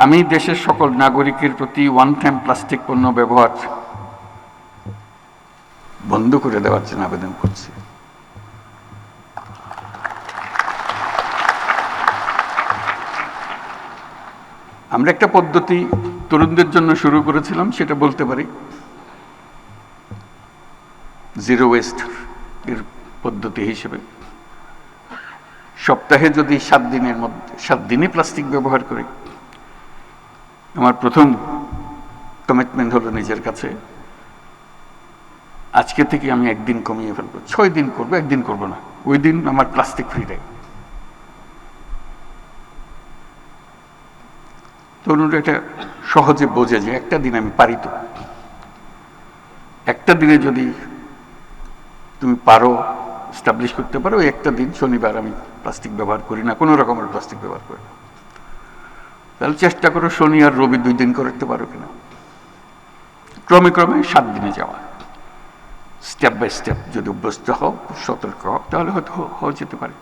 আমি দেশের সকল নাগরিকের প্রতি ওয়ান টাইম প্লাস্টিক পণ্য ব্যবহার বন্ধ করে দেওয়ার জন্য আবেদন করছি। আমরা একটা পদ্ধতি তরুণদের জন্য শুরু করেছিলাম, সেটা বলতে পারি জিরো ওয়েস্ট এর পদ্ধতি হিসেবে সপ্তাহে যদি 7 দিনই প্লাস্টিক ব্যবহার করি, আমার প্রথম কমিটমেন্ট হলো নিজের কাছে, আজকে থেকে আমি 1 দিন কমিয়ে ফেলবো, 6 দিন করবো, 1 দিন করবো না, ওই দিন আমার প্লাস্টিক ফ্রি ডে। তরুণরা এটা সহজে বোঝে যে একটা দিন আমি পারি, তো একটা দিনে যদি তুমি পারো এস্টাবলিশ করতে পারো, একটা দিন শনিবার আমি প্লাস্টিক ব্যবহার করি না, কোনো রকমের প্লাস্টিক ব্যবহার করি না, তাহলে চেষ্টা করো শনি আর রবি 2 দিন করতে পারো কিনা, ক্রমে ক্রমে 7 দিনে যাওয়া, স্টেপ বাই স্টেপ যদি অভ্যস্ত হও, সতর্ক হও, তাহলে হয়তো হয়ে যেতে পারে।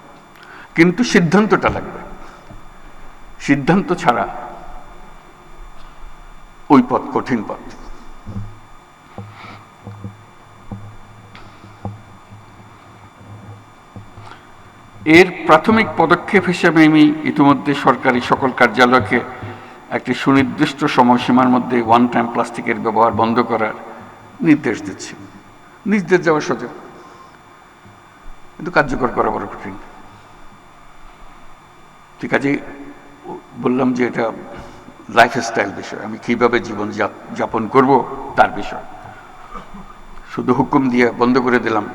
কিন্তু সিদ্ধান্তটা লাগবে, সিদ্ধান্ত ছাড়া ওই পথ কঠিন পথ। এর প্রাথমিক পদক্ষেপ হিসেবে আমি ইতিমধ্যে সরকারি সকল কার্যালয়কে একটি সুনির্দিষ্ট সময়সীমার মধ্যে ওয়ান টাইম প্লাস্টিকের ব্যবহার বন্ধ করার নির্দেশ দিচ্ছি। নির্দেশ দেওয়া সোজা, কিন্তু কার্যকর করা বড় কঠিন। ঠিক আছে, বললাম যে এটা লাইফস্টাইল বিষয়, আমি কিভাবে জীবন যাপন করব তার বিষয়। শুধু হুকুম দিয়ে বন্ধ করে দিলাম,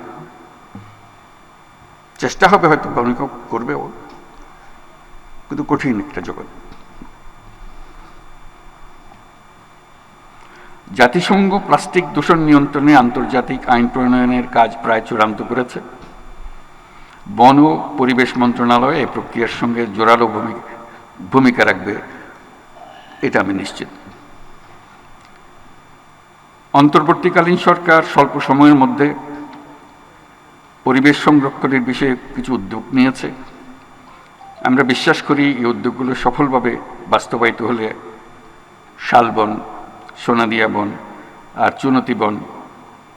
চেষ্টা হবে হয়তো অনেক করবে, কিন্তু কঠিন একটা জগৎ। জাতিসংঘ প্লাস্টিক দূষণ নিয়ন্ত্রণে আন্তর্জাতিক আইন প্রণয়নের কাজ প্রায় চূড়ান্ত করেছে। বন ও পরিবেশ মন্ত্রণালয় এই প্রক্রিয়ার সঙ্গে জোরালো ভূমিকা রাখবে, এটা আমি নিশ্চিত। অন্তর্বর্তীকালীন সরকার স্বল্প সময়ের মধ্যে পরিবেশ সংরক্ষণের বিষয়ে কিছু উদ্যোগ নিয়েছে। আমরা বিশ্বাস করি এই উদ্যোগগুলো সফলভাবে বাস্তবায়িত হলে শালবন, সোনাদিয়া বন আর চুনতি বন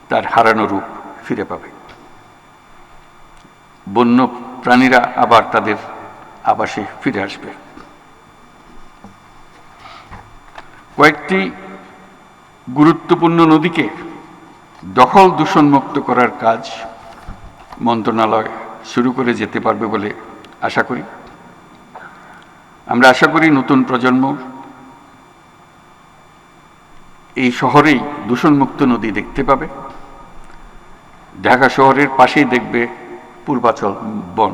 তার হারানো রূপ ফিরে পাবে। বন্য প্রাণীরা আবার তাদের আবাসে ফিরে আসবে। কয়েকটি গুরুত্বপূর্ণ নদীকে দখল দূষণমুক্ত করার কাজ মন্ত্রণালয় শুরু করে যেতে পারবে বলে আশা করি। আমরা আশা করি নতুন প্রজন্ম এই শহরেই দূষণমুক্ত নদী দেখতে পাবে। ঢাকা শহরের পাশেই দেখবে পূর্বাচল বন।